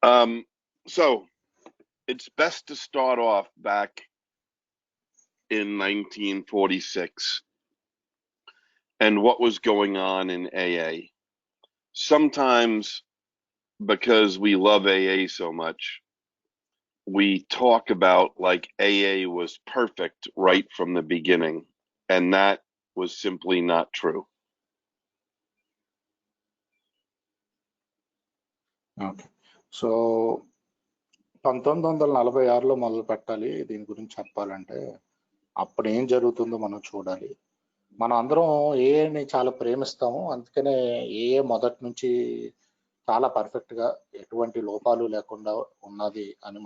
So it's best to start off back in 1946 and what was going on in AA. Sometimes, because we love AA so much, we talk about like AA was perfect right from the beginning, and that was simply not true. Okay, so 1946లో మొదలు పెట్టాలి. దీని గురించి చెప్పాలంటే అప్పుడు ఏం జరుగుతుందో మనం చూడాలి. మనం అందరం ఏఏని చాలా ప్రేమిస్తాము, అందుకనే ఏఏ మొదటి నుంచి చాలా పర్ఫెక్ట్గా ఎటువంటి లోపాలు లేకుండా ఉన్నది అని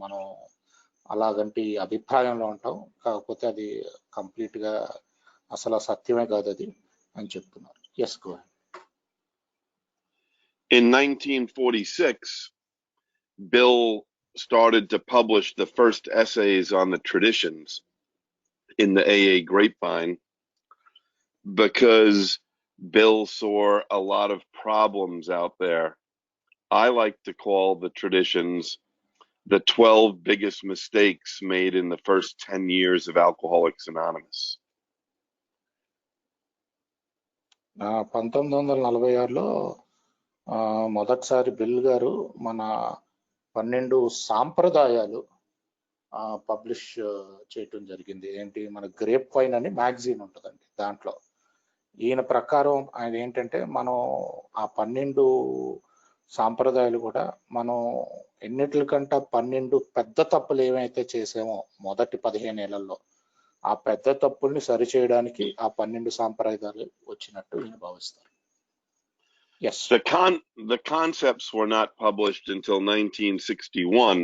మనం అలాగంటి అభిప్రాయంలో ఉంటాం. కాకపోతే అది కంప్లీట్గా అసలు సత్యమే కాదు అది అని చెప్తున్నారు. Yes, go ahead. In 1946, Bill started to publish the first essays on the traditions in the AA grapevine because Bill saw a lot of problems out there. I like to call the traditions the 12 biggest mistakes made in the first 10 years of Alcoholics Anonymous. 1946లో మొదటిసారి bill గారు మన 12 సాంప్రదాయాలు publish చేయటం జరిగింది. ఏంటి, మన grape wine అని magazine ఉంటుందండి. దాంట్లో ఈయన ప్రకారం ఆయన ఏంటంటే మనం ఆ 12 సాంప్రదాయాలు కూడా మనం ఎన్నిటికంటే 12 పెద్ద తప్పులు ఏమైతే చేసామో మొదటి 15 ఏళ్లలో ఆ పెద్ద తప్పుల్ని సరిచేయడానికి ఆ 12 సాంప్రదాయాలు వచ్చినట్టు ఈయన భావిస్తారు. Yes. The concepts were not published until 1961,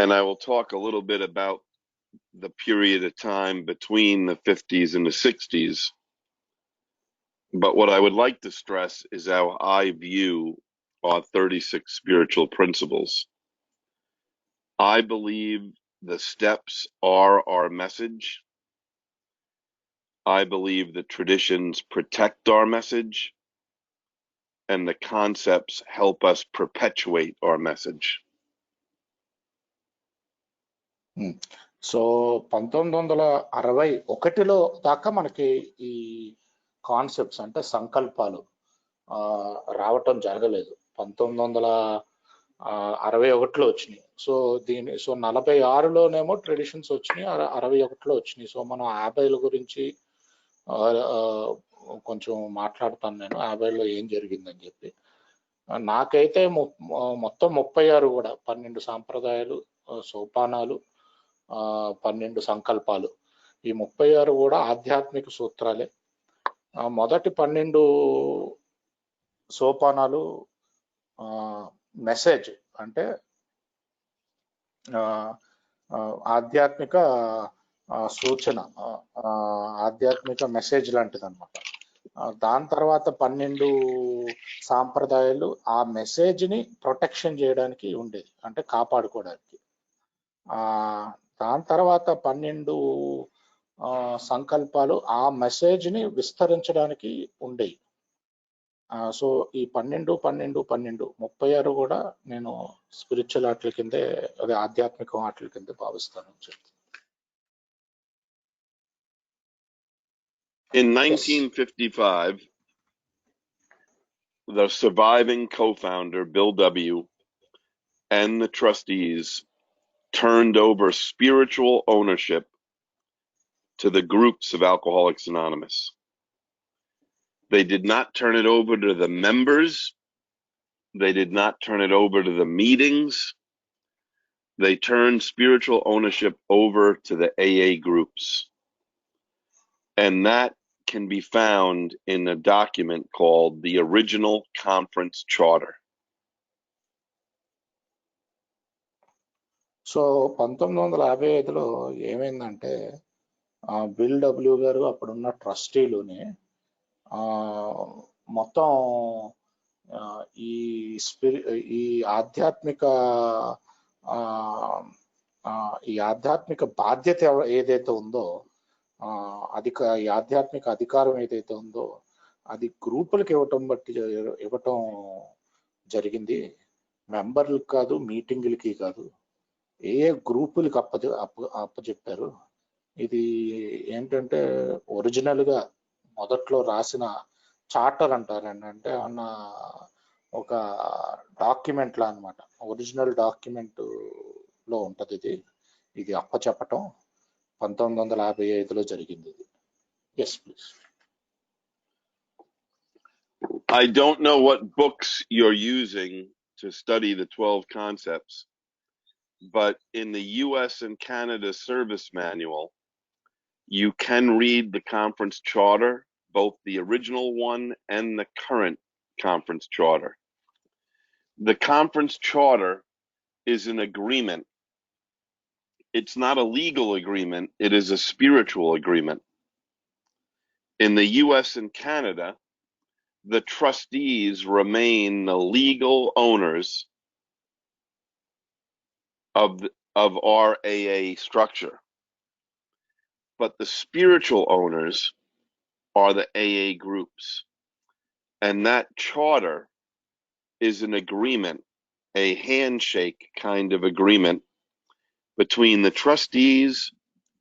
and I will talk a little bit about the period of time between the 50s and the 60s. But what I would like to stress is how I view our 36 spiritual principles. I believe the steps are our message. I believe the traditions protect our message, and the concepts help us perpetuate our message. So 1961లో దాకా మనకి ఈ concepts అంటే సంకల్పాలు రావటం జరగలేదు. 1961లో వచ్చినాయి. So 46లోనేమో traditions వచ్చినాయి, 61లో వచ్చినాయి. సో మనం 50ల గురించి కొంచెం మాట్లాడతాను నేను, 50లో ఏం జరిగిందని చెప్పి. నాకైతే మొత్తం 36 కూడా 12 సాంప్రదాయాలు, సోపానాలు, 12 సంకల్పాలు, ఈ 36 కూడా ఆధ్యాత్మిక సూత్రాలే. మొదటి 12 సోపానాలు మెసేజ్ అంటే ఆధ్యాత్మిక సూచన, ఆధ్యాత్మిక మెసేజ్ లాంటిది అనమాట. దాని తర్వాత 12 సాంప్రదాయాలు ఆ మెసేజ్ ని ప్రొటెక్షన్ చేయడానికి ఉండేది, అంటే కాపాడుకోవడానికి. దాని తర్వాత 12 సంకల్పాలు ఆ మెసేజ్ ని విస్తరించడానికి ఉండేవి. సో ఈ 12 36 కూడా నేను స్పిరిచువల్ ఆటల కిందే, అదే ఆధ్యాత్మిక ఆటల కింద భావిస్తాను. In 1955, the surviving co-founder, Bill W., and the trustees turned over spiritual ownership to the groups of Alcoholics Anonymous. They did not turn it over to the members. They did not turn it over to the meetings. They turned spiritual ownership over to the AA groups. And that can be found in a document called the Original Conference Charter. So 1955లో ఏమైందంటే Bill W గారు అప్పుడున్న ట్రస్టీలుని మొత్తం ఈ ఆధ్యాత్మిక బాధ్యత ఏదైతే ఉందో, ఈ ఆధ్యాత్మిక అధికారం ఏదైతే ఉందో అది గ్రూపులకు ఇవ్వటం జరిగింది. మెంబర్లకు కాదు, మీటింగులకి కాదు, ఏ గ్రూపులకి అప్పచెప్పారు. ఇది ఏంటంటే ఒరిజినల్గా మొదట్లో రాసిన చార్టర్ అంటారండి. అంటే అన్న ఒక డాక్యుమెంట్ లా అనమాట. ఒరిజినల్ డాక్యుమెంట్ లో ఉంటది ఇది అప్పచెప్పటం 1955లో జరిగింది ఇది. Yes please. I don't know what books you're using to study the 12 concepts, but in the US and Canada service manual, you can read the conference charter, both the original one and the current conference charter. The conference charter is an agreement. It's not a legal agreement, it is a spiritual agreement. In the US and Canada, the trustees remain the legal owners of our AA structure. But the spiritual owners are the AA groups. And that charter is an agreement, a handshake kind of agreement between the trustees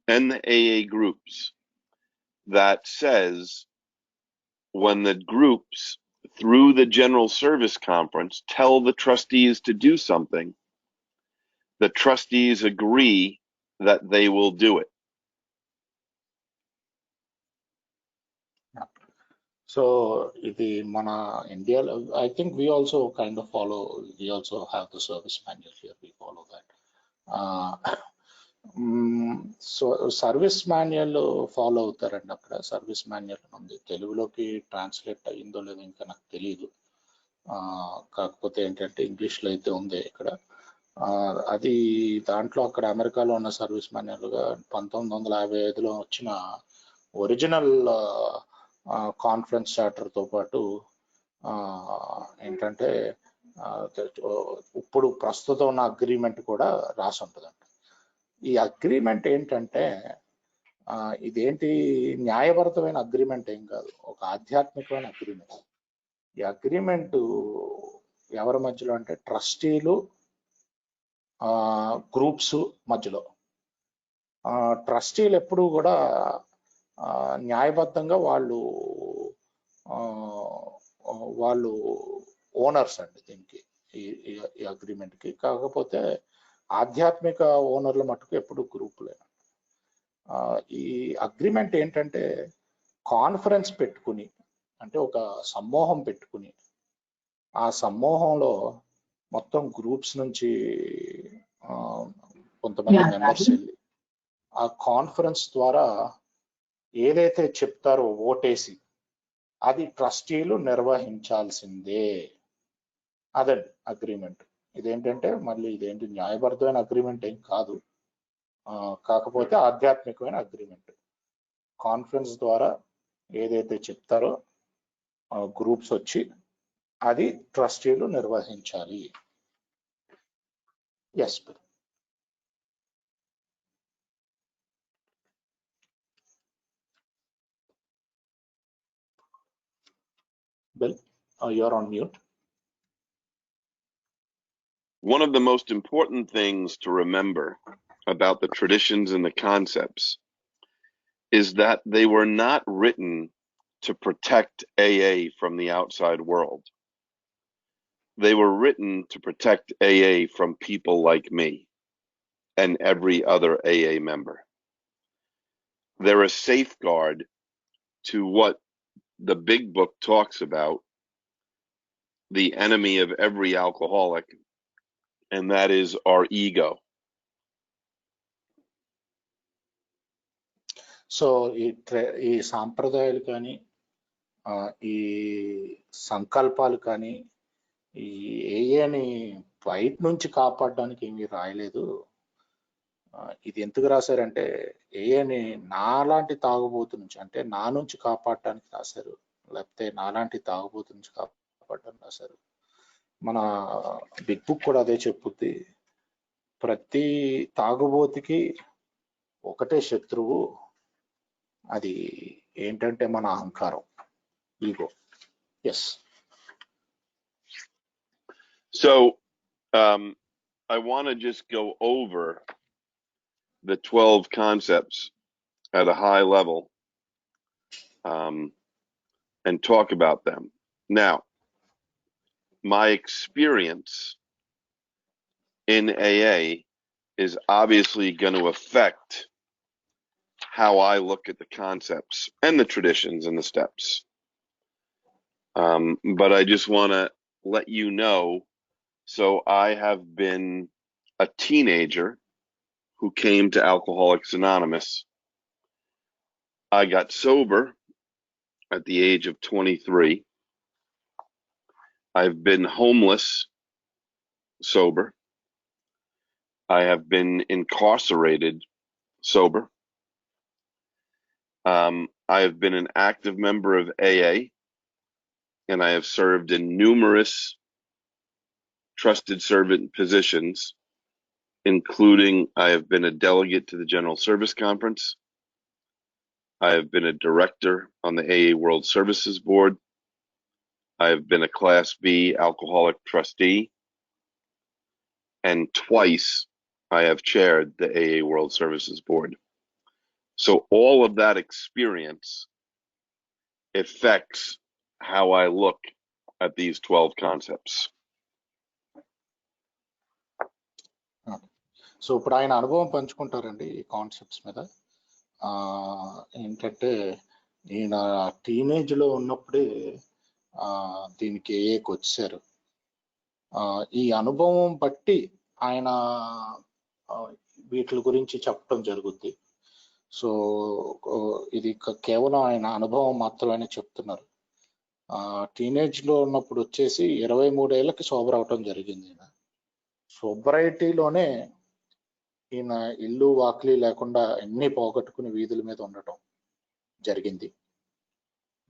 and the AA groups that says when the groups, through the General Service Conference, tell the trustees to do something, the trustees agree that they will do it. So ఇది మన ఇండియాలో I think we also kind of follow, we also have the service manual here, we follow that. So service manual follow అవుతారండి అక్కడ. Service manual ఉంది, తెలుగులోకి translate అయ్యిందో లేదో ఇంకా నాకు తెలియదు. కాకపోతే ఏంటంటే ఇంగ్లీష్లో అయితే ఉంది ఇక్కడ. అది దాంట్లో అక్కడ అమెరికాలో ఉన్న సర్వీస్ మాన్యువల్గా 1955లో వచ్చిన ఒరిజినల్ కాన్ఫరెన్స్ చార్టర్తో పాటు ఏంటంటే ఇప్పుడు ప్రస్తుతం ఉన్న అగ్రిమెంట్ కూడా రాసి ఉంటుందంట. ఈ అగ్రిమెంట్ ఏంటంటే ఇదేంటి న్యాయబద్ధమైన అగ్రిమెంట్ ఏం కాదు, ఒక ఆధ్యాత్మికమైన అగ్రిమెంట్. ఈ అగ్రిమెంట్ ఎవరి మధ్యలో అంటే ట్రస్టీలు, గ్రూప్స్ మధ్యలో. ట్రస్టీలు ఎప్పుడూ కూడా న్యాయబద్ధంగా వాళ్ళు ఓనర్స్ అండి దీనికి, ఈ అగ్రిమెంట్కి. కాకపోతే ఆధ్యాత్మిక ఓనర్ల మటుకు ఎప్పుడు గ్రూపులే. ఈ అగ్రిమెంట్ ఏంటంటే కాన్ఫరెన్స్ పెట్టుకుని, అంటే ఒక సమూహం పెట్టుకుని, ఆ సమూహంలో మొత్తం గ్రూప్స్ నుంచి కొంతమంది మెంబర్స్ వెళ్ళి ఆ కాన్ఫరెన్స్ ద్వారా ఏదైతే చెప్తారో ఓటేసి అది ట్రస్టీలు నిర్వహించాల్సిందే. అదండి అగ్రిమెంట్. ఇదేంటంటే మళ్ళీ ఇదేంటి న్యాయబద్ధమైన అగ్రిమెంట్ ఏం కాదు, కాకపోతే ఆధ్యాత్మికమైన అగ్రిమెంట్. కాన్ఫరెన్స్ ద్వారా ఏదైతే చెప్తారో గ్రూప్స్ వచ్చి అది ట్రస్టీలు నిర్వహించాలి. Yes Bill, you're on mute. One of the most important things to remember about the traditions and the concepts is that they were not written to protect AA from the outside world. They were written to protect AA from people like me and every other AA member. They're a safeguard to what the big book talks about, the enemy of every alcoholic, and that is our ego. So ఈ సాంప్రదాయాలు కానీ, ఈ సంకల్పాలు కానీ, ఈ ఏఏని బయట నుంచి కాపాడడానికి ఏమీ రాయలేదు. ఇది ఎందుకు రాశారంటే ఏఏని నాలాంటి తాగుబోతు నుంచి, అంటే నా నుంచి కాపాడటానికి రాశారు, లేకపోతే నాలాంటి తాగుబోతు నుంచి కాపాడడానికి రాశారు. మన బిగ్ బుక్ కూడా అదే చెప్పుద్ది, ప్రతి తాగుబోతుకి ఒకటే శత్రువు, అది ఏంటంటే మన అహంకారం, ego. Yes. So I want to just go over the 12 concepts at a high level and talk about them. Now, my experience in AA is obviously going to affect how I look at the concepts and the traditions and the steps. But I just want to let you know, so I have been a teenager who came to Alcoholics Anonymous. I got sober at the age of 23. I've been homeless sober. I have been incarcerated sober. I have been an active member of AA, and I have served in numerous trusted servant positions, including I have been a delegate to the General Service Conference. I have been a director on the AA World Services Board. I have been a Class B alcoholic trustee, and twice I have chaired the AA World Services Board. So all of that experience affects how I look at these 12 concepts. So ఇప్పుడు ఆయన అనుభవం పంచుకుంటారండి ఈ concepts మీద. ఏంటంటే ఈయన టీనేజ్లో ఉన్నప్పుడే దీనికి ఏఏకి వచ్చారు. ఈ అనుభవం బట్టి ఆయన వీటి గురించి చెప్పడం జరుగుద్ది. సో ఇది కేవలం ఆయన అనుభవం మాత్రమే చెప్తున్నారు. టీనేజ్లో ఉన్నప్పుడు వచ్చేసి 23 ఏళ్ళకి సోబర్ అవటం జరిగింది. ఈయన సోబరైటీలోనే ఈయన ఇల్లు వాకిలి లేకుండా అన్ని పోగొట్టుకుని వీధుల మీద ఉండటం జరిగింది.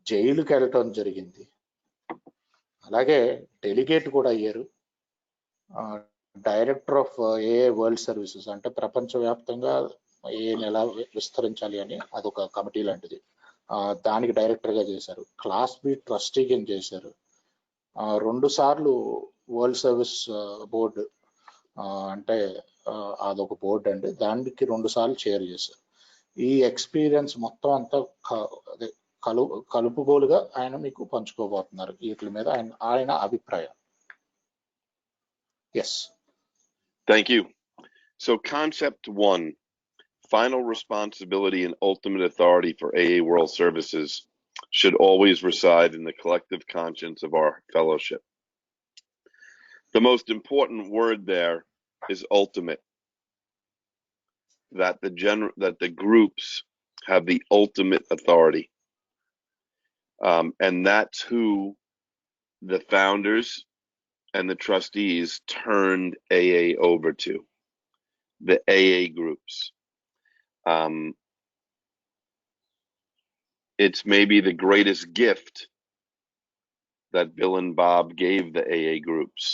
జైలుకి వెళ్ళటం జరిగింది. అలాగే డెలిగేట్ కూడా అయ్యారు. Director of AA world services, అంటే ప్రపంచవ్యాప్తంగా ఏని ఎలా విస్తరించాలి అని అదొక కమిటీ లాంటిది, దానికి డైరెక్టర్గా చేశారు. క్లాస్ బి ట్రస్టీ కింద చేశారు. 2 సార్లు వరల్డ్ సర్వీస్ బోర్డు, అంటే అదొక బోర్డు అండి, దానికి 2 సార్లు చైర్ చేశారు. ఈ ఎక్స్పీరియన్స్ మొత్తం అంతా కలుపుగోలుగా ఆయన మీకు పంచుకోబోతున్నారు. వీటి మీద ఆయన అభిప్రాయం. Yes. Thank you. So concept 1, final responsibility and ultimate authority for AA World Services should always reside in the collective conscience of our fellowship. The most important word there is ultimate. That the groups have the ultimate authority. And that's who the founders and the trustees turned AA over to, the AA groups. It's maybe the greatest gift that Bill and Bob gave the AA groups.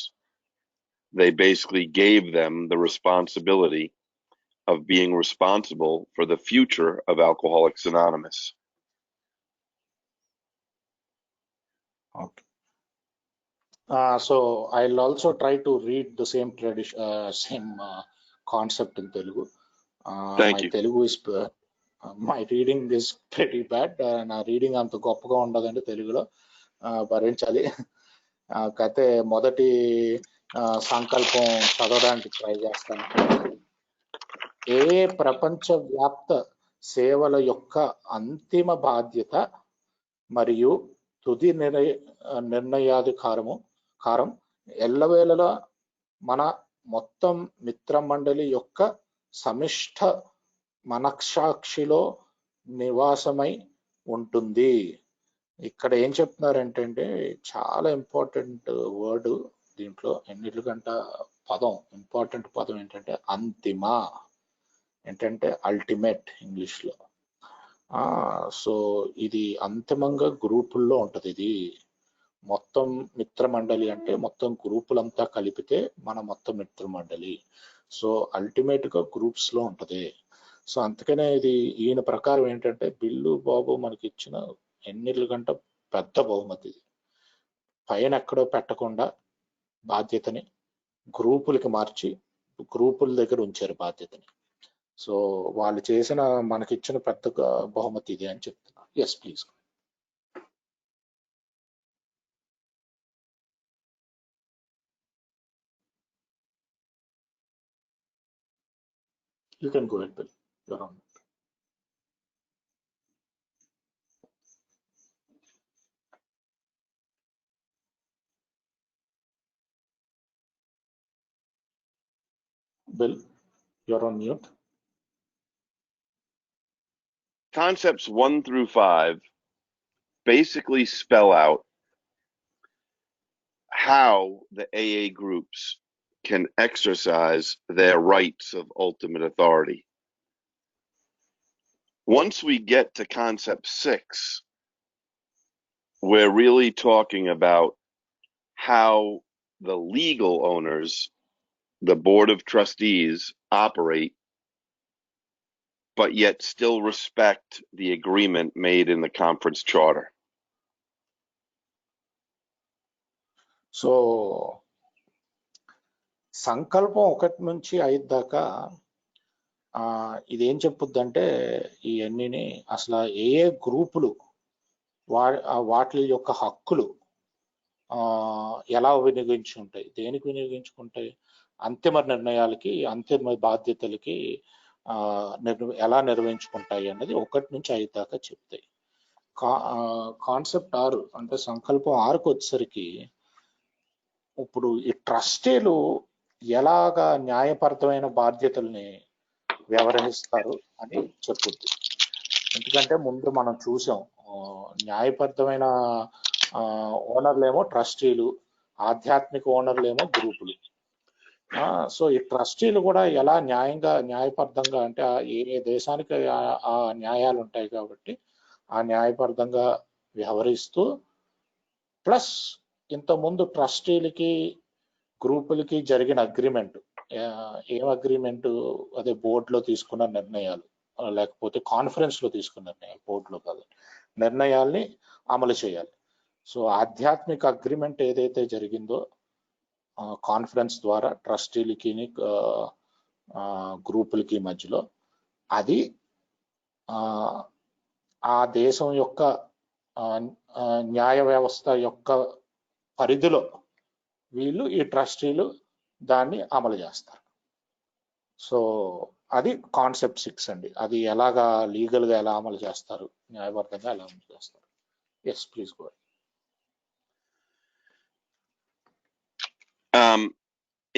They basically gave them the responsibility of being responsible for the future of Alcoholics Anonymous. Okay. So I'll also try to read the same concept in Telugu. Thank my you. Telugu is my reading is pretty bad. నా reading అంత గొప్పగా ఉండదండి తెలుగులో, భరించాలి. అయితే మొదటి సంకల్పం చదవడానికి ట్రై చేస్తాను. ఏ ప్రపంచవ్యాప్త సేవల యొక్క అంతిమ బాధ్యత మరియు తుది నిర్ణయాధికారం ఎల్లవేళలా మన మొత్తం మిత్ర మండలి యొక్క సమిష్ట మనస్సాక్షిలో నివాసమై ఉంటుంది. ఇక్కడ ఏం చెప్తున్నారంటే చాలా ఇంపార్టెంట్ వర్డ్ దీంట్లో, ఎన్నిటికంటే ఇంపార్టెంట్ పదం ఏంటంటే అంతిమ, ఏంటంటే అల్టిమేట్ ఇంగ్లీష్లో. సో ఇది అంతిమంగా గ్రూపుల్లో ఉంటుంది. ఇది మొత్తం మిత్ర మండలి అంటే మొత్తం గ్రూపులంతా కలిపితే మన మొత్తం మిత్ర మండలి. సో అల్టిమేట్ గా గ్రూప్స్ లో ఉంటది. సో అందుకనే ఇది ఈయన ప్రకారం ఏంటంటే బిల్లు బాబు మనకి ఇచ్చిన ఎన్నిటికంటే పెద్ద బహుమతి. పైన ఎక్కడో పెట్టకుండా బాధ్యతని గ్రూపులకి మార్చి గ్రూపుల దగ్గర ఉంచారు బాధ్యతని. సో వాళ్ళు చేసిన మనకిచ్చిన పెద్ద బహుమతి ఇది అని చెప్తున్నా. Yes please. You can go ahead, Bill. You're on. Bill, you're on mute. Concepts 1 through 5 basically spell out how the AA groups can exercise their rights of ultimate authority. Once we get to concept 6, we're really talking about how the legal owners, the board of trustees, operate, but yet still respect the agreement made in the conference charter. So సంకల్పం 1 నుంచి 5 దాకా ఇదేం చెప్పుద్దంటే ఇవన్నీ అసలు ఏ ఏ గ్రూపులు వాటి యొక్క హక్కులు ఎలా వినియోగించుకుంటాయి, దేనికి వినియోగించుకుంటాయి, అంతిమ నిర్ణయాలకి అంతిమ బాధ్యతలకి ఎలా నిర్వహించుకుంటాయి అన్నది 1 నుంచి 5 దాకా చెప్తాయి. కాన్సెప్ట్ 6 అంటే సంకల్పం 6కు వచ్చేసరికి ఇప్పుడు ఈ ట్రస్టీలు ఎలాగా న్యాయపరమైన బాధ్యతల్ని వ్యవహరిస్తారు అని చెప్పుద్ది. ఎందుకంటే ముందు మనం చూసాం న్యాయబద్ధమైన ఓనర్లేమో ట్రస్టీలు, ఆధ్యాత్మిక ఓనర్లేమో గ్రూపులు. సో ఈ ట్రస్టీలు కూడా ఎలా న్యాయబద్ధంగా అంటే ఏ దేశానికి ఆ న్యాయాలు ఉంటాయి కాబట్టి ఆ న్యాయబద్ధంగా వ్యవహరిస్తూ, ప్లస్ ఇంతకుముందు ట్రస్టీలకి గ్రూపులకి జరిగిన అగ్రిమెంట్, ఏం అగ్రిమెంట్, అదే బోర్డులో తీసుకున్న నిర్ణయాలు లేకపోతే కాన్ఫరెన్స్ లో తీసుకున్న నిర్ణయాలు, బోర్డులో కాదు, నిర్ణయాల్ని అమలు చేయాలి. సో ఆధ్యాత్మిక అగ్రిమెంట్ ఏదైతే జరిగిందో కాన్ఫరెన్స్ ద్వారా ట్రస్టీలకి గ్రూపులకి మధ్యలో, అది ఆ దేశం యొక్క న్యాయ వ్యవస్థ యొక్క పరిధిలో వీళ్ళు ఈ ట్రస్టీలు దాన్ని అమలు చేస్తారు. సో అది కాన్సెప్ట్ 6 అండి. అది ఎలాగా లీగల్ గా ఎలా అమలు చేస్తారు, న్యాయబద్ధంగా ఎలా అమలు చేస్తారు. Yes please go.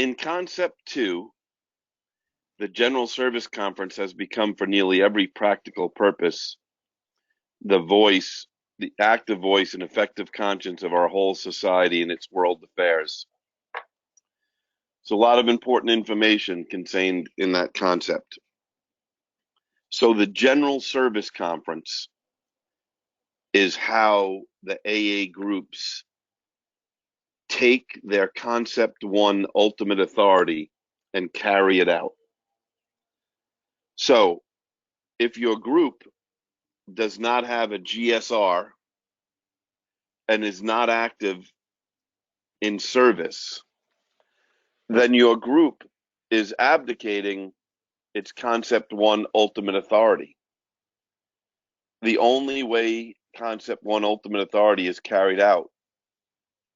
In concept 2, the General Service Conference has become, for nearly every practical purpose, the voice, the active voice and effective conscience of our whole society and its world affairs. So a lot of important information contained in that concept. So the General Service Conference is how the AA groups take their concept 1 ultimate authority and carry it out. So if your group does not have a GSR and is not active in service, then your group is abdicating its concept 1 ultimate authority. The only way concept 1 ultimate authority is carried out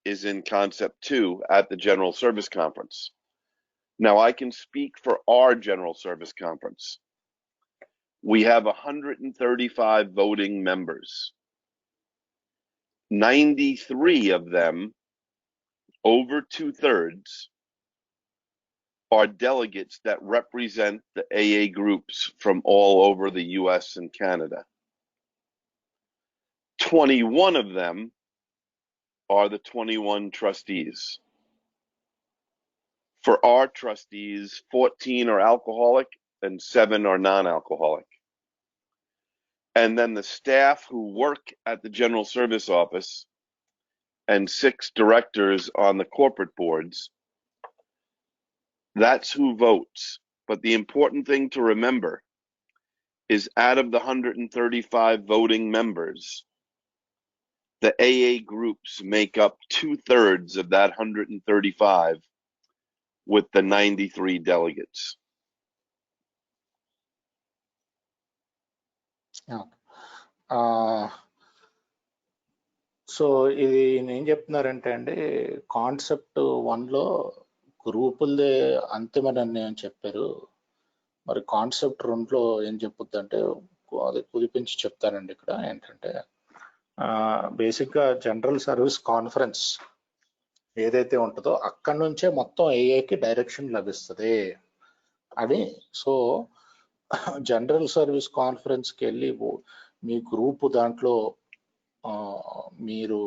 is in concept 2 at the General Service Conference. Now I can speak for our General Service Conference. We have 135 voting members. 93 of them, over 2/3, are delegates that represent the AA groups from all over the US and Canada. 21 of them are the 21 trustees. For our trustees, 14 are alcoholic and 7 are non-alcoholic. And then the staff who work at the General Service Office and 6 directors on the corporate boards, that's who votes. But the important thing to remember is out of the 135 voting members, the AA groups make up 2/3 of that 135 with the 93 delegates? So ఇది ఏం చెప్తున్నారంటే అండి, concept 1లో గ్రూపులదే అంతిమ నిర్ణయం చెప్పారు. మరి concept 2లో ఏం చెప్పుద్ది అంటే, అది కుదిపించి చెప్తానండి. ఇక్కడ ఏంటంటే బేసిక్గా జనరల్ సర్వీస్ కాన్ఫరెన్స్ ఏదైతే ఉంటుందో అక్కడి నుంచే మొత్తం ఏఏకి డైరెక్షన్ లభిస్తుంది అని. సో జనరల్ సర్వీస్ కాన్ఫరెన్స్కి వెళ్ళి మీ గ్రూప్ దాంట్లో మీరు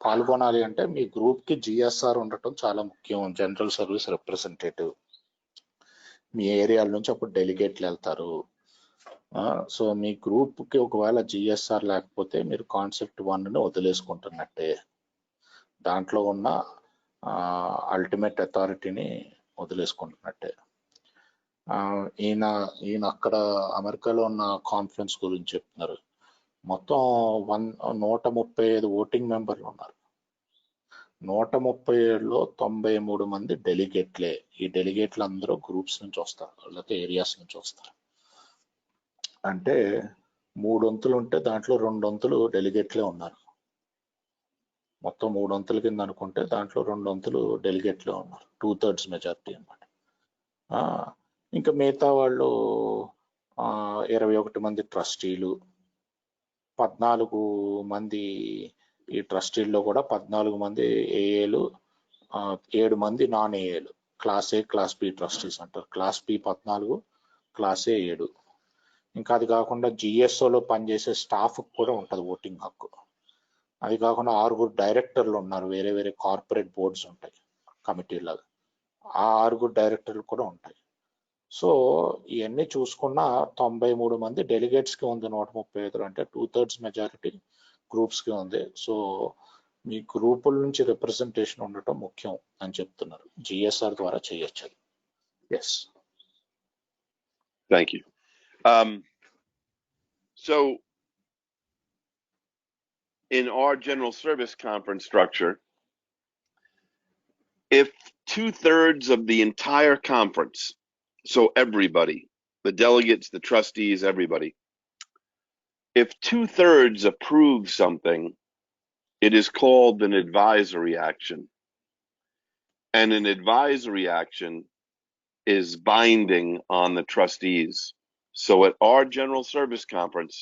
పాల్గొనాలి అంటే మీ గ్రూప్కి జిఎస్ఆర్ ఉండటం చాలా ముఖ్యం. జనరల్ సర్వీస్ రిప్రజెంటేటివ్ మీ ఏరియాల నుంచి అప్పుడు డెలిగేట్లు వెళ్తారు. సో మీ గ్రూప్కి ఒకవేళ జిఎస్ఆర్ లేకపోతే మీరు కాన్సెప్ట్ 1ని వదిలేసుకుంటున్నట్టే, దాంట్లో ఉన్న అల్టిమేట్ అథారిటీని వదిలేసుకుంటున్నట్టే. ఈయన అక్కడ అమెరికాలో ఉన్న కాన్ఫరెన్స్ గురించి చెప్తున్నారు. మొత్తం 135 ఓటింగ్ మెంబర్లు ఉన్నారు. 137లో 93 మంది డెలిగేట్లే. ఈ డెలిగేట్లు అందరూ గ్రూప్స్ నుంచి వస్తారు, లేకపోతే ఏరియాస్ నుంచి వస్తారు. అంటే 3 వంతులు ఉంటే దాంట్లో 2 వంతులు డెలిగేట్లే ఉన్నారు. మొత్తం 3 వంతుల కింద అనుకుంటే దాంట్లో 2 వంతులు డెలిగేట్లే ఉన్నారు. 2/3 మెజారిటీ అన్నమాట. ఇంకా మిగతా వాళ్ళు 21 మంది ట్రస్టీలు, 14 మంది ఈ ట్రస్టీల్లో కూడా 14 మంది ఏఏలు, 7 మంది నాన్ ఏఏలు. క్లాస్ ఏ, క్లాస్ బి ట్రస్టీస్ అంటారు. క్లాస్ బి 14, క్లాస్ ఏ 7. ఇంకా అది కాకుండా జిఎస్ఓలో పనిచేసే స్టాఫ్ కూడా ఉంటుంది ఓటింగ్ హక్కు. అది కాకుండా 6 డైరెక్టర్లు ఉన్నారు. వేరే వేరే కార్పొరేట్ బోర్డ్స్ ఉంటాయి, కమిటీలాగా. ఆ 6 డైరెక్టర్లు కూడా ఉంటాయి. సో ఇవన్నీ చూసుకున్న 93 మంది డెలిగేట్స్కి ఉంది 135, అంటే 2/3 మెజారిటీ గ్రూప్స్కి ఉంది. సో మీ గ్రూపుల నుంచి రిప్రజెంటేషన్ ఉండటం ముఖ్యం అని చెప్తున్నారు. జిఎస్ఆర్ ద్వారా చేయొచ్చు. Yes. Thank you. So in our general service conference structure, if 2/3 of the entire conference, so everybody, the delegates, the trustees, everybody, if 2/3 approve something, it is called an advisory action. And an advisory action is binding on the trustees. So at our general service conference,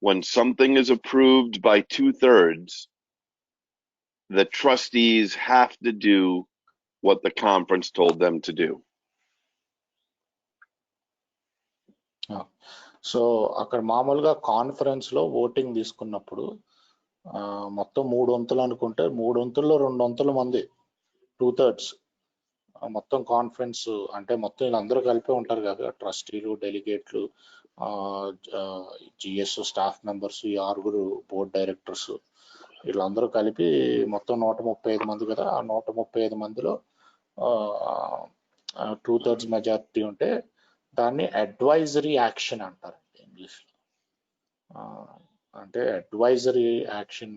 when something is approved by 2/3, the trustees have to do what the conference told them to do. So అక్కడ మామూలుగా కాన్ఫరెన్స్లో voting తీసుకున్నప్పుడు మొత్తం 3 వంతులు అనుకుంటే 3 వంతుల్లో 2 వంతుల మంది, 2/3 మొత్తం కాన్ఫరెన్స్ అంటే మొత్తం వీళ్ళందరూ కలిపి ఉంటారు కదా, ట్రస్టీలు, డెలిగేట్లు, జిఎస్ స్టాఫ్ మెంబర్స్, ఈ 6 బోర్డ్ డైరెక్టర్స్, వీళ్ళందరూ కలిపి మొత్తం 135 మంది కదా. ఆ 135 మందిలో 2/3 మెజారిటీ ఉంటే దాన్ని అడ్వైజరీ యాక్షన్ అంటారు ఇంగ్లీష్లో. అంటే అడ్వైజరీ యాక్షన్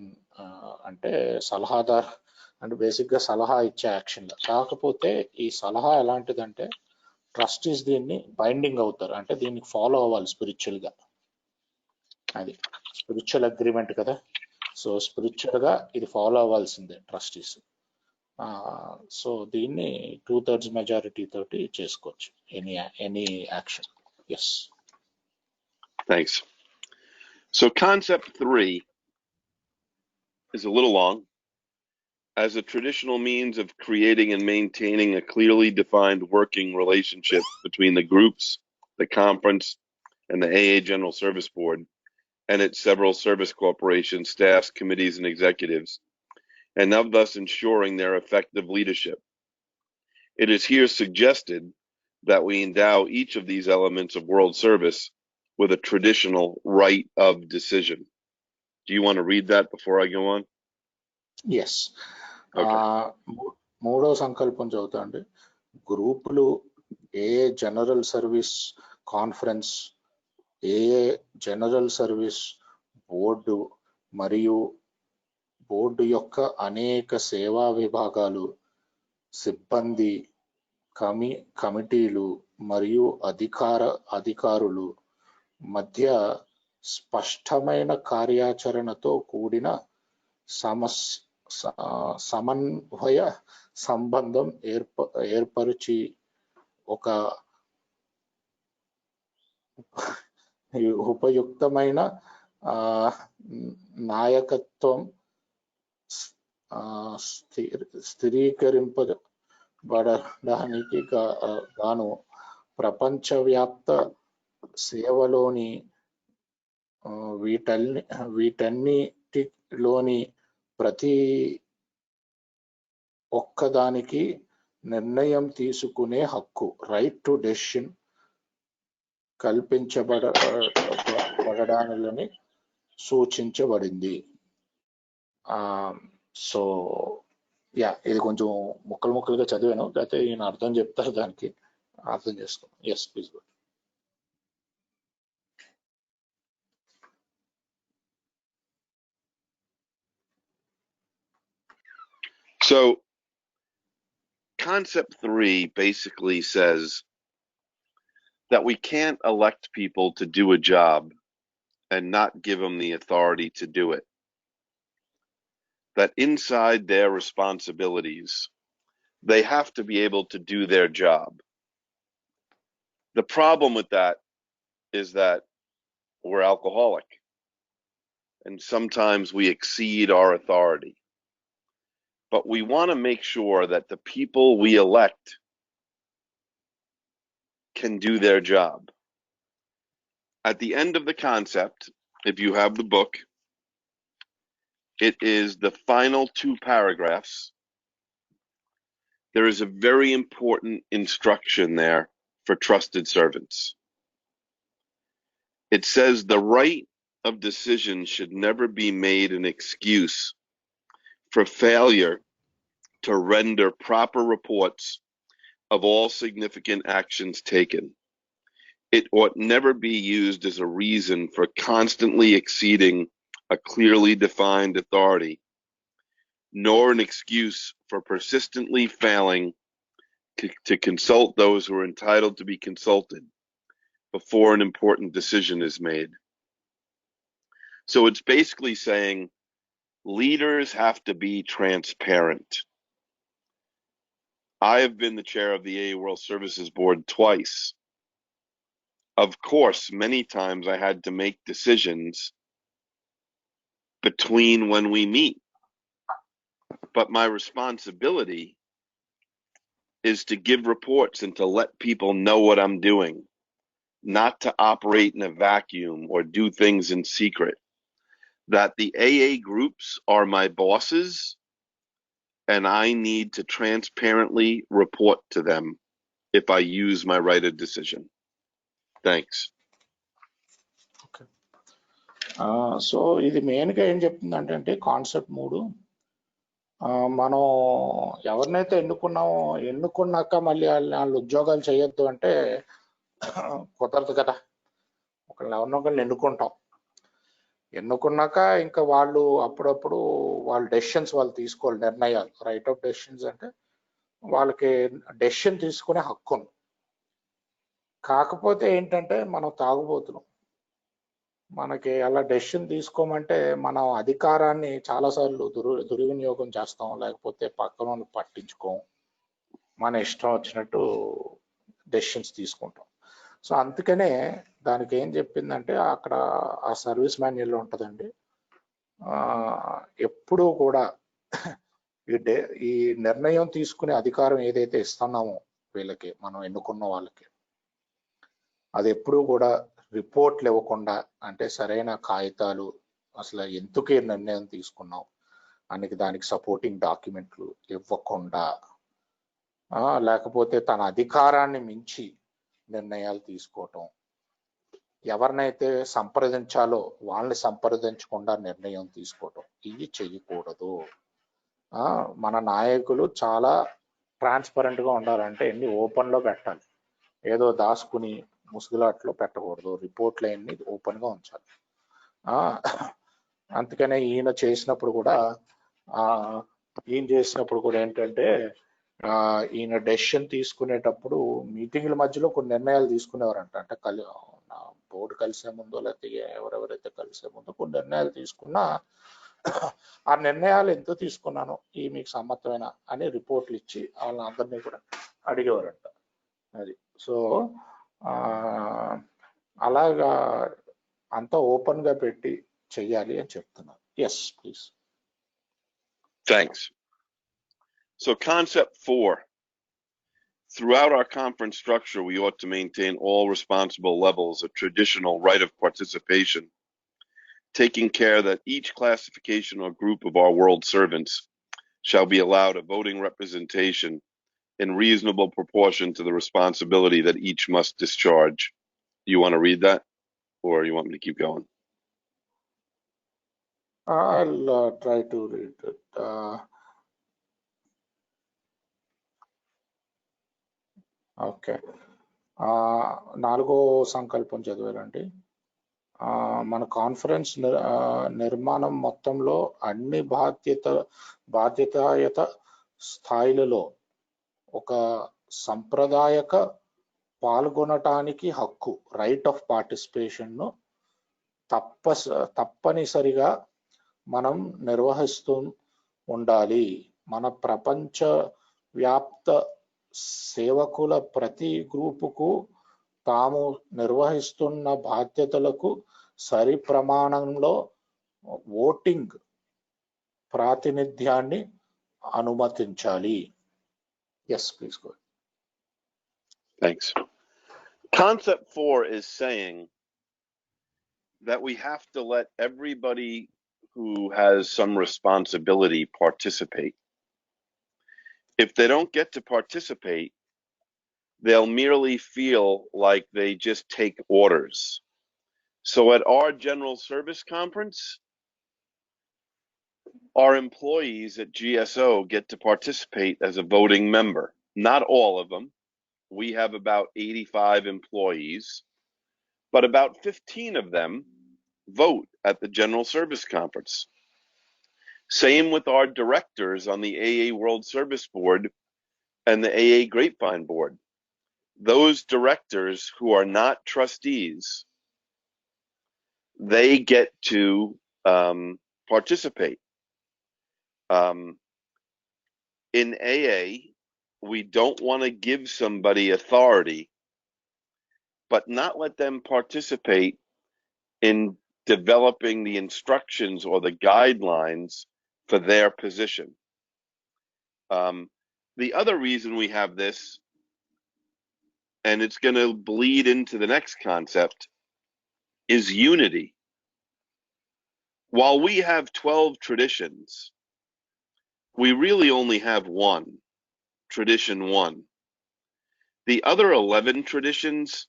అంటే సలహాదారు, అంటే బేసిక్గా సలహా ఇచ్చే యాక్షన్. కాకపోతే ఈ సలహా ఎలాంటిదంటే ట్రస్టీస్ దీన్ని బైండింగ్ అవుతారు, అంటే దీనికి ఫాలో అవ్వాలి స్పిరిచువల్గా. అది స్పిరిచువల్ అగ్రిమెంట్ కదా. సో స్పిరిచువల్గా ఇది ఫాలో అవ్వాల్సిందే ట్రస్టీస్. సో దీన్ని 2/3 మెజారిటీ తోటి చేసుకోవచ్చు any action. Yes. Thanks. So concept 3 is a little long. As a traditional means of creating and maintaining a clearly defined working relationship between the groups, the conference, and the AA General Service Board, and its several service corporations, staffs, committees, and executives, and of thus ensuring their effective leadership. It is here suggested that we endow each of these elements of world service with a traditional right of decision. Do you want to read that before I go on? Yes. మూడో సంకల్పం చదువుతా అండి. గ్రూపులు a general service conference, a general service board మరియు board యొక్క అనేక సేవా విభాగాలు, సిబ్బంది కమిటీలు మరియు అధికారులు మధ్య స్పష్టమైన కార్యాచరణతో కూడిన సమన్వయ సంబంధం ఏర్పరిచి ఒక ఉపయుక్తమైన నాయకత్వం స్థిరీకరింపబడడానికి గాను ప్రపంచవ్యాప్త సేవలోని వీటన్నిటిలోని ప్రతి ఒక్కదానికి నిర్ణయం తీసుకునే హక్కు రైట్ టు డెసిషన్ కల్పించబడడాలని సూచించబడింది. సో ఇది కొంచెం ముక్కలుగా చదివాను, అయితే ఈయన అర్థం చెప్తారు, దానికి అర్థం చేసుకో. Yes please. So concept 3 basically says that we can't elect people to do a job and not give them the authority to do it. That inside their responsibilities, they have to be able to do their job. The problem with that is that we're alcoholic, and sometimes we exceed our authority. But we want to make sure that the people we elect can do their job. At the end of the concept, if you have the book, it is the final 2 paragraphs. There is a very important instruction there for trusted servants. It says the right of decision should never be made an excuse for failure to render proper reports of all significant actions taken. It ought never be used as a reason for constantly exceeding a clearly defined authority, nor an excuse for persistently failing to consult those who are entitled to be consulted before an important decision is made. So it's basically saying leaders have to be transparent. I have been the chair of the AA World Services Board twice. Of course, many times I had to make decisions between when we meet. But my responsibility is to give reports and to let people know what I'm doing, not to operate in a vacuum or do things in secret. That the AA groups are my bosses, and I need to transparently report to them if I use my right of decision. Thanks. Okay. So ఇది మెయిన్గా ఏం చెప్తుందంటే concept 3, మనం ఎవరినైతే ఎన్నుకున్నాక మళ్ళీ వాళ్ళు ఉద్యోగాలు చేయొద్దు అంటే కుదరదు కదా. ఎవరినొకరిని ఎన్నుకున్నాక ఇంకా వాళ్ళు అప్పుడప్పుడు వాళ్ళ డెసిషన్స్ వాళ్ళు తీసుకోవాలి, నిర్ణయాలు. రైట్ ఆఫ్ డెసిషన్స్ అంటే వాళ్ళకి డెసిషన్ తీసుకునే హక్కు ఉంది. కాకపోతే ఏంటంటే మనం తాగుబోతున్నాం, మనకి అలా డెసిషన్ తీసుకోమంటే మనం అధికారాన్ని చాలాసార్లు దుర్వినియోగం చేస్తాం, లేకపోతే పక్కన పట్టించుకోం, మన ఇష్టం వచ్చినట్టు డెసిషన్స్ తీసుకుంటాం. సో అందుకనే దానికి ఏం చెప్పిందంటే అక్కడ ఆ సర్వీస్ మాన్యువల్లో ఉంటుందండి, ఎప్పుడూ కూడా ఈ నిర్ణయం తీసుకునే అధికారం ఏదైతే ఇస్తున్నామో వీళ్ళకి, మనం ఎన్నుకున్న వాళ్ళకి, అది ఎప్పుడూ కూడా రిపోర్ట్లు ఇవ్వకుండా, అంటే సరైన కాగితాలు, అసలు ఎందుకు నిర్ణయం తీసుకున్నాం అని దానికి సపోర్టింగ్ డాక్యుమెంట్లు ఇవ్వకుండా, లేకపోతే తన అధికారాన్ని మించి నిర్ణయాలు తీసుకోవటం, ఎవరినైతే సంప్రదించాలో వాళ్ళని సంప్రదించకుండా నిర్ణయం తీసుకోవటం, ఇవి చెయ్యకూడదు. మన నాయకులు చాలా ట్రాన్స్పరెంట్గా ఉండాలంటే ఎన్ని ఓపెన్లో పెట్టాలి, ఏదో దాచుకుని ముసుగులాట్లో పెట్టకూడదు, రిపోర్ట్లు అన్ని ఓపెన్గా ఉంచాలి. అందుకనే ఈయన చేసినప్పుడు కూడా ఏంటంటే ఈయన డెసిషన్ తీసుకునేటప్పుడు మీటింగ్ల మధ్యలో కొన్ని నిర్ణయాలు తీసుకునేవారంట. అంటే బోర్డు కలిసే ముందు లేకపోతే ఎవరెవరైతే కలిసే ముందు కొన్ని నిర్ణయాలు తీసుకున్నా ఆ నిర్ణయాలు ఎందుకు తీసుకున్నాను ఈ మీకు సమ్మతమైన అని రిపోర్ట్లు ఇచ్చి వాళ్ళందరినీ కూడా అడిగేవారంట. అది సో అలాగా అంతా ఓపెన్ గా పెట్టి చెయ్యాలి అని చెప్తున్నారు. Yes please. Thanks. So concept 4. Throughout our conference structure, we ought to maintain all responsible levels of traditional right of participation, taking care that each classification or group of our world servants shall be allowed a voting representation in reasonable proportion to the responsibility that each must discharge. You want to read that, or you want me to keep going? I'll try to read it. Okay, 4వ సంకల్పం చదివారండి. మన conference నిర్మాణం మొత్తంలో అన్ని బాధ్యతాయుత స్థాయిలలో ఒక సంప్రదాయక పాల్గొనటానికి హక్కు right of పార్టిసిపేషన్ను తప్పనిసరిగా మనం నిర్వహిస్తూ ఉండాలి. మన ప్రపంచ వ్యాప్త సేవకుల ప్రతి గ్రూపుకు తాము నిర్వహిస్తున్న బాధ్యతలకు సరి ప్రమాణంలో ఓటింగ్ ప్రాతినిధ్యాన్ని అనుమతించాలి. Yes please go. Thanks. Concept 4 is saying that we have to let everybody who has some responsibility participate. If they don't get to participate, they'll merely feel like they just take orders. So at our general service conference, our employees at GSO get to participate as a voting member. Not all of them. We have about 85 employees, but about 15 of them vote at the general service conference. Same with our directors on the AA World Service Board and the AA Grapevine Board. Those directors who are not trustees, they get to participate. In AA, we don't want to give somebody authority, but not let them participate in developing the instructions or the guidelines for their position. The other reason we have this, and it's going to bleed into the next concept, is unity. While we have 12 traditions, we really only have one, tradition 1. The other 11 traditions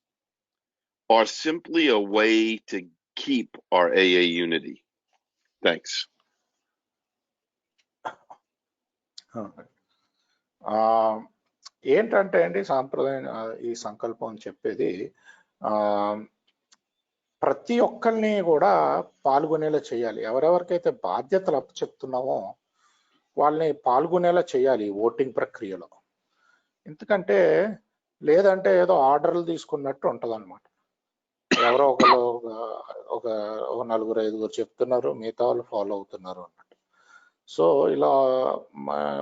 are simply a way to keep our AA unity. Thanks. ఏంటంటే అండి సాంప్రదాయం ఈ సంకల్పం చెప్పేది ప్రతి ఒక్కరిని కూడా పాల్గొనేలా చేయాలి. ఎవరెవరికైతే బాధ్యతలు అప్పచెప్తున్నామో వాళ్ళని పాల్గొనేలా చేయాలి ఓటింగ్ ప్రక్రియలో. ఎందుకంటే లేదంటే ఏదో ఆర్డర్లు తీసుకున్నట్టు ఉంటుంది అనమాట. ఎవరో ఒకరు ఒక 4-5 చెప్తున్నారు, మిగతా వాళ్ళు ఫాలో అవుతున్నారు అన్నట్టు. సో ఇలా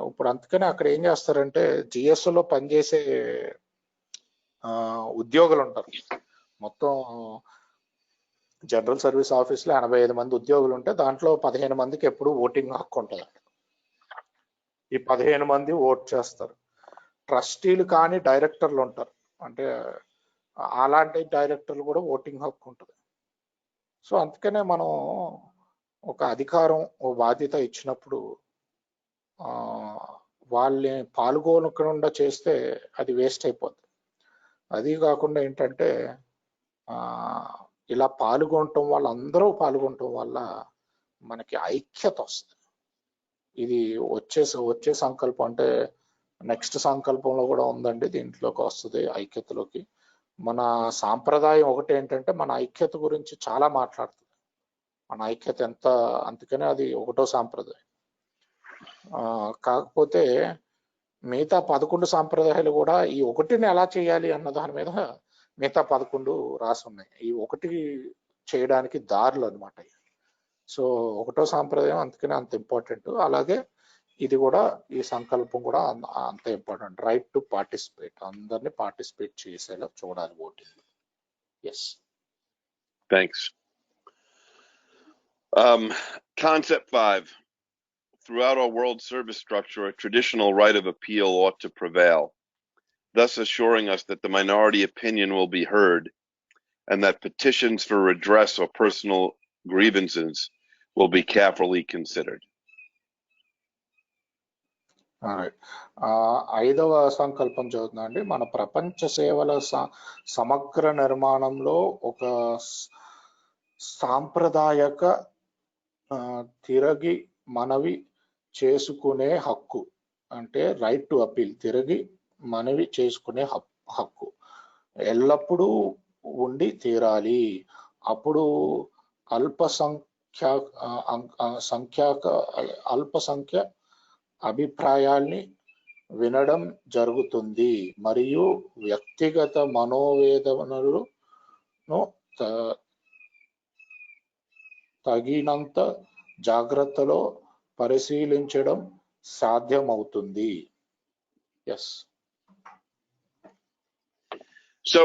ఇప్పుడు అందుకనే అక్కడ ఏం చేస్తారంటే జిఎస్ఓలో పనిచేసే ఉద్యోగులు ఉంటారు. మొత్తం జనరల్ సర్వీస్ ఆఫీస్లో 85 మంది ఉద్యోగులు ఉంటే దాంట్లో 15 మందికి ఎప్పుడు ఓటింగ్ హక్కు ఉంటుంది. ఈ 15 మంది ఓట్ చేస్తారు. ట్రస్టీలు కానీ డైరెక్టర్లు ఉంటారు, అంటే అలాంటి డైరెక్టర్లు కూడా ఓటింగ్ హక్కు ఉంటుంది. సో అందుకనే మనం ఒక అధికారం ఓ బాధ్యత ఇచ్చినప్పుడు వాళ్ళని పాల్గొనకుండా చేస్తే అది వేస్ట్ అయిపోద్ది. అది కాకుండా ఏంటంటే ఇలా పాల్గొనటం వల్ల, అందరూ పాల్గొనటం వల్ల మనకి ఐక్యత వస్తుంది. ఇది వచ్చే సంకల్పం అంటే నెక్స్ట్ సంకల్పంలో కూడా ఉందండి, దీంట్లోకి వస్తుంది ఐక్యతలోకి. మన సాంప్రదాయం ఒకటి ఏంటంటే మన ఐక్యత గురించి చాలా మాట్లాడుతుంది. మన ఐక్యత ఎంత, అందుకనే అది ఒకటో సాంప్రదాయం. కాకపోతే మిగతా 11 సాంప్రదాయాలు కూడా ఈ ఒకటిని ఎలా చేయాలి అన్న దాని మీద మిగతా 11 రాసి ఉన్నాయి. ఈ ఒకటి చేయడానికి దారులు అనమాట. సో ఒకటో సాంప్రదాయం అందుకనే అంత ఇంపార్టెంట్. అలాగే ఇది కూడా, ఈ సంకల్పం కూడా అంత ఇంపార్టెంట్. రైట్ టు పార్టిసిపేట్, అందరినీ పార్టిసిపేట్ చేసేలా చూడాలి voting. Yes. Thanks. Concept 5. Throughout our world service structure, a traditional right of appeal ought to prevail, thus assuring us that the minority opinion will be heard and that petitions for redress or personal grievances will be carefully considered. ఐదవ సంకల్పం చదువుతున్నా అండి. మన ప్రపంచ సేవల సమగ్ర నిర్మాణంలో ఒక సాంప్రదాయక తిరిగి మనవి చేసుకునే హక్కు, అంటే రైట్ టు అపీల్, తిరిగి మనవి చేసుకునే హక్కు ఎల్లప్పుడూ ఉండి తీరాలి. అప్పుడు అల్పసంఖ్య అభిప్రాయాల్ని వినడం జరుగుతుంది మరియు వ్యక్తిగత మనోవేదనలను తగినంత జాగ్రత్తలో పరిశీలించడం సాధ్యమవుతుంది. Yes. So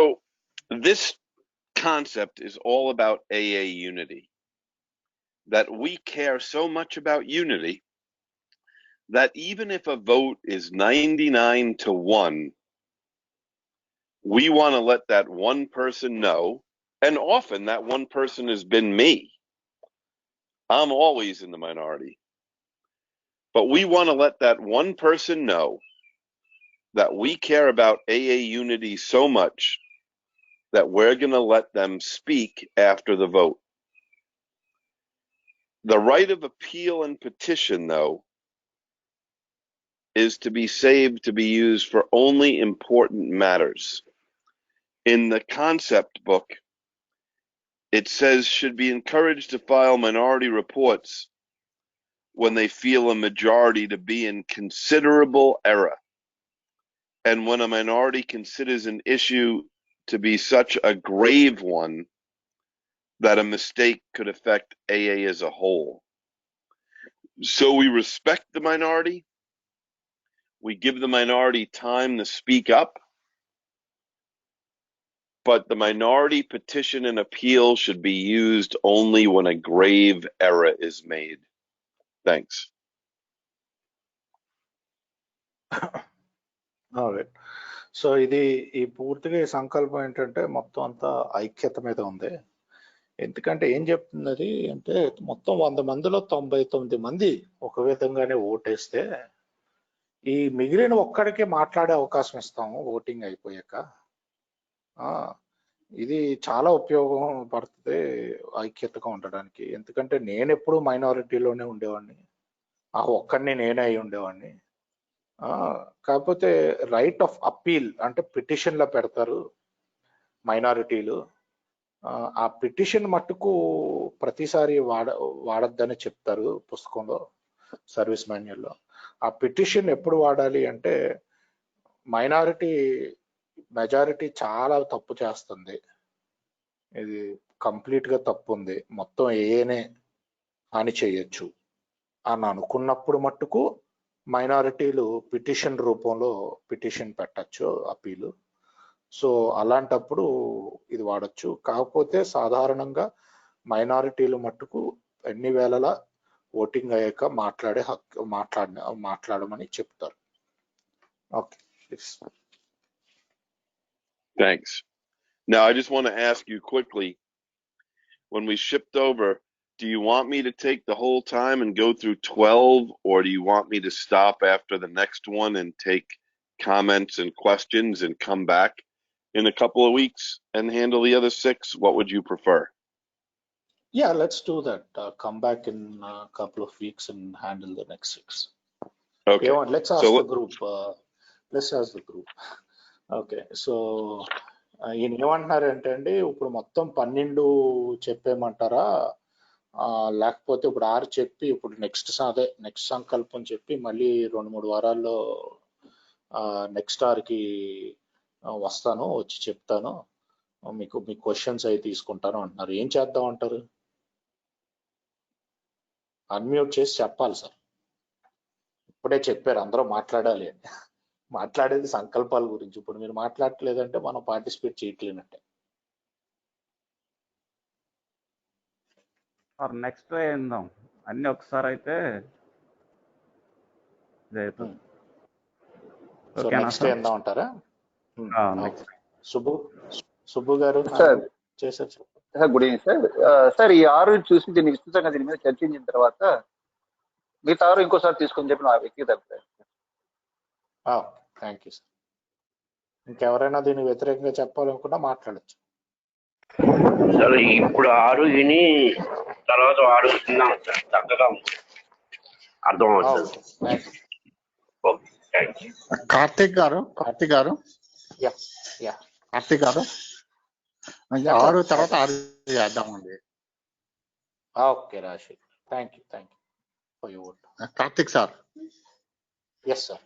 this concept is all about AA unity, that we care so much about unity that even if a vote is 99-1, we want to let that one person know, and often that one person has been me. I'm always in the minority. But we want to let that one person know that we care about AA unity so much that we're going to let them speak after the vote. The right of appeal and petition, though, is to be saved to be used for only important matters. In the concept book, it says should be encouraged to file minority reports when they feel a majority to be in considerable error, and when a minority considers an issue to be such a grave one that a mistake could affect AA as a whole. So we respect the minority. We give the minority time to speak up, but the minority petition and appeal should be used only when a grave error is made. Thanks. So ఇది ఈ పూర్తిగా ఈ సంకల్పం ఏంటంటే మొత్తం అంతా ఐక్యత మీద ఉంది. ఎందుకంటే ఏం చెప్తున్నది అంటే, మొత్తం 100 మందిలో 99 మంది ఒక విధంగానే ఓటేస్తే ఈ మిగిలిన ఒక్కడికే మాట్లాడే అవకాశం ఇస్తాము ఓటింగ్ అయిపోయాక. ఇది చాలా ఉపయోగం పడుతుంది ఐక్యతగా ఉండడానికి. ఎందుకంటే నేను ఎప్పుడు మైనారిటీలోనే ఉండేవాడిని, ఆ ఒక్కడిని నేనే అయి ఉండేవాడిని. కాకపోతే రైట్ ఆఫ్ అప్పీల్ అంటే పిటిషన్లో పెడతారు మైనారిటీలు. ఆ పిటిషన్ మట్టుకు ప్రతిసారి వాడద్దని చెప్తారు పుస్తకంలో, సర్వీస్ మాన్యువల్లో. ఆ పిటిషన్ ఎప్పుడు వాడాలి అంటే, మైనారిటీ మెజారిటీ చాలా తప్పు చేస్తుంది, ఇది కంప్లీట్గా తప్పు ఉంది, మొత్తం ఏనే హాని చేయొచ్చు అని అనుకున్నప్పుడు మట్టుకు మైనారిటీలు పిటిషన్ రూపంలో పిటిషన్ పెట్టచ్చు, అప్పీలు. సో అలాంటప్పుడు ఇది వాడచ్చు. కాకపోతే సాధారణంగా మైనారిటీలు మట్టుకు ఎన్ని వేళలా ఓటింగ్ అయ్యాక మాట్లాడే హక్కు మాట్లాడమని చెప్తారు. Okay. Thanks. Now I just want to ask you quickly, when we shipped over, do you want me to take the whole time and go through 12, or do you want me to stop after the next one and take comments and questions and come back in a couple of weeks and handle the other 6? What would you prefer? Yeah, let's do that. Come back in a couple of weeks and handle the next 6. Okay. Let's ask the group. Let's ask the group. Okay. So ఈయన ఏమంటున్నారు అంటే అండి, ఇప్పుడు మొత్తం 12 చెప్పేయమంటారా, లేకపోతే ఇప్పుడు 6 చెప్పి ఇప్పుడు నెక్స్ట్ సంకల్పం చెప్పి మళ్ళీ 2-3 వారాల్లో నెక్స్ట్ ఆర్కి వస్తాను, వచ్చి చెప్తాను, మీకు మీ క్వశ్చన్స్ అవి తీసుకుంటాను అంటున్నారు. ఏం చేద్దాం అంటారు? అన్మ్యూట్ చేసి చెప్పాలి సార్. ఇప్పుడే చెప్పారు అందరూ మాట్లాడాలి అని. మాట్లాడేది సంకల్పాల గురించి. ఇప్పుడు మీరు మాట్లాడలేదంటే మనం పార్టిసిపేట్ చేయట్లేనట్టే. నెక్స్ట్ ఏందాం అన్ని ఒకసారి అయితే సో నెక్స్ట్ ఏందాం అంటారా? నెక్స్ట్ సుబ్బు గారు సార్ చేశారు. Sir good evening sir. Sir ఈ 6 చూసి దీన్ని విస్తృతంగా దీని మీద చర్చించిన తర్వాత మిగతా 6 ఇంకోసారి తీసుకొని చెప్పి నా వ్యక్తిగత అభిప్రాయం. Thank you sir. ఇంకెవరైనా దీన్ని వ్యతిరేకంగా చెప్పాలనుకున్నా మాట్లాడచ్చు. సార్ ఇప్పుడు 6 విని తర్వాత 6 విన్నాం సార్, చక్కగా అర్థం అవుతుంది. కార్తీక్ గారు ఆరు తర్వాత 6 చేద్దామండి. Okay Rashi, thank you for your Karthik sir. Yes sir,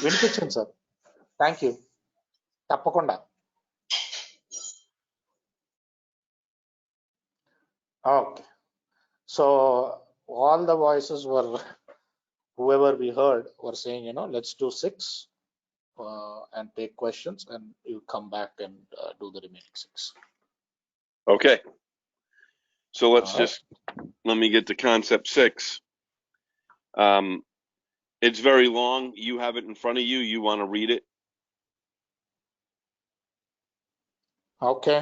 వినిపించండి సార్. Thank you. తప్పకుండా. Okay, so all the voices were, whoever we heard were saying, let's do 6 and take questions, and you come back and do the remaining 6. Okay. So let's let me get to concept 6. It's very long. You have it in front of you. You want to read it? Okay.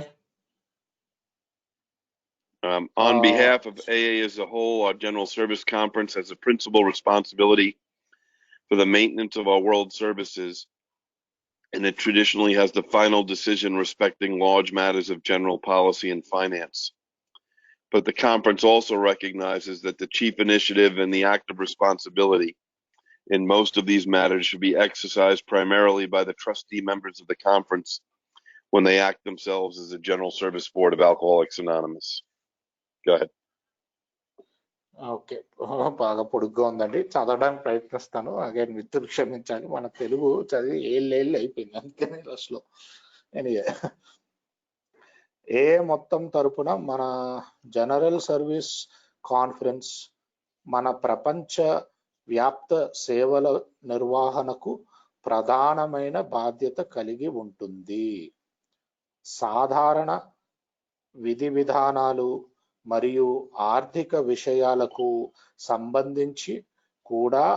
On behalf of AA as a whole, our General Service Conference has a principal responsibility for the maintenance of our world services, and it traditionally has the final decision respecting large matters of general policy and finance. But the conference also recognizes that the chief initiative and the active responsibility in most of these matters should be exercised primarily by the trustee members of the conference when they act themselves as a General Service Board of Alcoholics Anonymous. Go ahead. Okay, బాగా పొడుగ్గా ఉందండి, చదవడానికి ప్రయత్నిస్తాను. Again మిత్రులు క్షమించాలి, మన తెలుగు చదివి ఏళ్ళు అయిపోయింది, అందుకని రష్లో. ఎనీవే, మొత్తం తరపున మన జనరల్ సర్వీస్ కాన్ఫరెన్స్ మన ప్రపంచ వ్యాప్త సేవల నిర్వహణకు ప్రధానమైన బాధ్యత కలిగి ఉంటుంది. సాధారణ విధి విధానాలు మరియు ఆర్థిక విషయాలకు సంబంధించి కూడా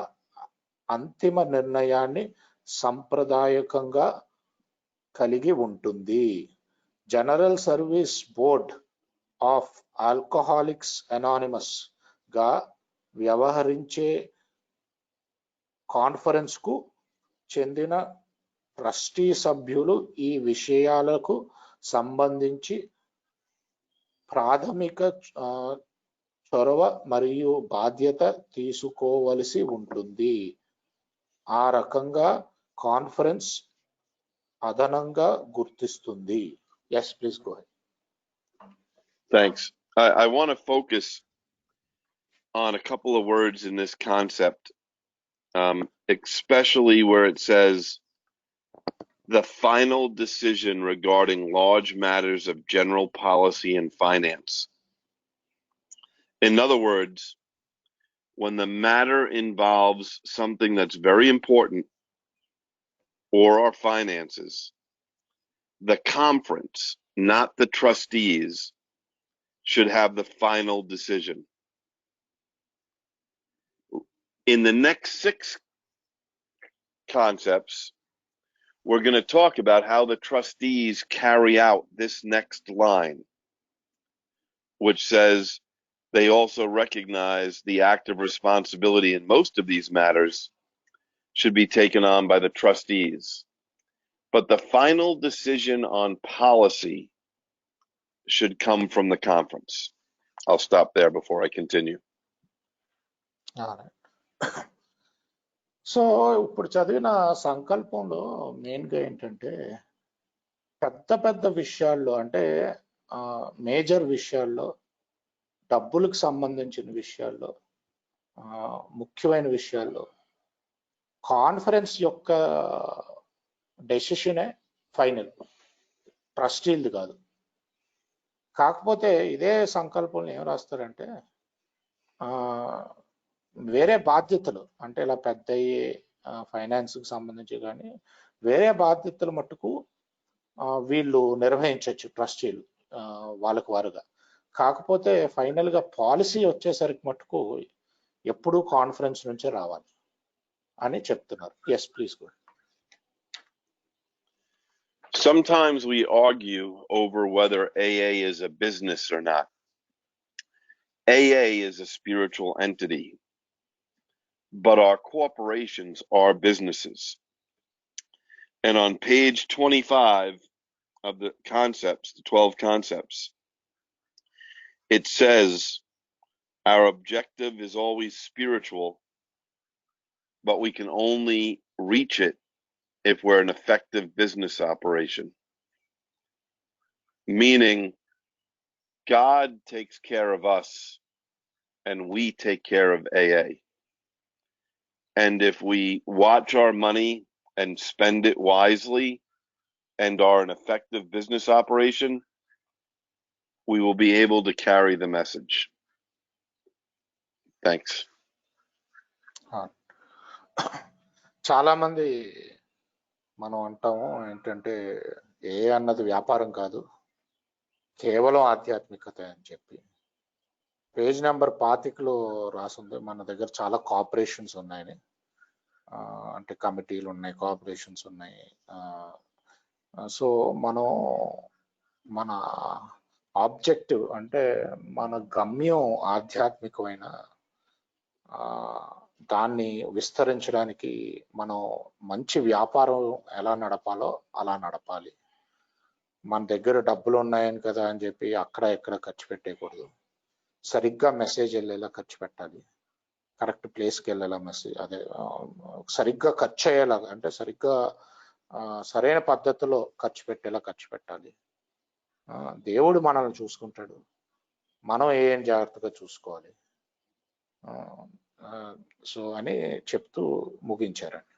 అంతిమ నిర్ణయాన్ని సంప్రదాయకంగా కలిగి ఉంటుంది. General service board of alcoholics anonymous గా వ్యవహరించే కాన్ఫరెన్స్ కు చెందిన ట్రస్టీ సభ్యులు ఈ విషయాలకు సంబంధించి ప్రాథమిక చొరవ మరియు బాధ్యత తీసుకోవలసి ఉంటుంది. ఆ రకంగా కాన్ఫరెన్స్ అదనంగా గుర్తిస్తుంది. Yes, please go ahead. Thanks. I want to focus on a couple of words in this concept, especially where it says the final decision regarding large matters of general policy and finance. In other words, when the matter involves something that's very important or our finances, the conference, not the trustees, should have the final decision. In the next 6 concepts, we're going to talk about how the trustees carry out this next line, which says they also recognize the active responsibility in most of these matters should be taken on by the trustees. But the final decision on policy should come from the conference. I'll stop there before I continue. So ఇప్పుడు చదివిన సంకల్పంలో మెయిన్గా ఏంటంటే పెద్ద విషయాల్లో, అంటే major విషయాల్లో, డబ్బులకు సంబంధించిన విషయాల్లో, ముఖ్యమైన విషయాల్లో కాన్ఫరెన్స్ యొక్క డెసిషనే ఫైనల్, ట్రస్టీలది కాదు. కాకపోతే ఇదే సంకల్పంలో ఏం రాస్తారంటే వేరే బాధ్యతలు అంటే ఇలా పెద్ద ఫైనాన్స్కి సంబంధించి కానీ వేరే బాధ్యతలు మట్టుకు వీళ్ళు నిర్వహించవచ్చు ట్రస్టీలు వాళ్ళకు వారుగా. కాకపోతే ఫైనల్గా పాలసీ వచ్చేసరికి మట్టుకు ఎప్పుడూ కాన్ఫరెన్స్ నుంచే రావాలి అని చెప్తున్నారు. Yes please go. Sometimes we argue over whether AA is a business or not. AA is a spiritual entity, but our corporations are businesses. And on page 25 of the concepts, the 12 concepts, it says our objective is always spiritual, but we can only reach it if we're an effective business operation. Meaning, God takes care of us and we take care of AA. And if we watch our money and spend it wisely and are an effective business operation, we will be able to carry the message. Thanks. చాలా మంది మనం అంటాము ఏంటంటే ఏ అన్నది వ్యాపారం కాదు, కేవలం ఆధ్యాత్మికత అని చెప్పి. పేజ్ నెంబర్ 25లో రాసింది మన దగ్గర చాలా కార్పొరేషన్స్ ఉన్నాయని, అంటే కమిటీలు ఉన్నాయి, కార్పొరేషన్స్ ఉన్నాయి. సో మనం మన ఆబ్జెక్టివ్ అంటే మన గమ్యం ఆధ్యాత్మికమైన దాన్ని విస్తరించడానికి మనం మంచి వ్యాపారం ఎలా నడపాలో అలా నడపాలి. మన దగ్గర డబ్బులు ఉన్నాయని కదా అని చెప్పి అక్కడ ఎక్కడ ఖర్చు పెట్టేయకూడదు. సరిగ్గా మెసేజ్ వెళ్ళేలా ఖర్చు పెట్టాలి, కరెక్ట్ ప్లేస్కి వెళ్ళేలా మెసేజ్, అదే సరిగ్గా ఖర్చు అయ్యేలాగా అంటే సరిగ్గా సరైన పద్ధతిలో ఖర్చు పెట్టేలా ఖర్చు పెట్టాలి. దేవుడు మనల్ని చూసుకుంటాడు, మనం ఏం జాగ్రత్తగా చూసుకోవాలి. సో అని చెప్తూ ముగించారండి.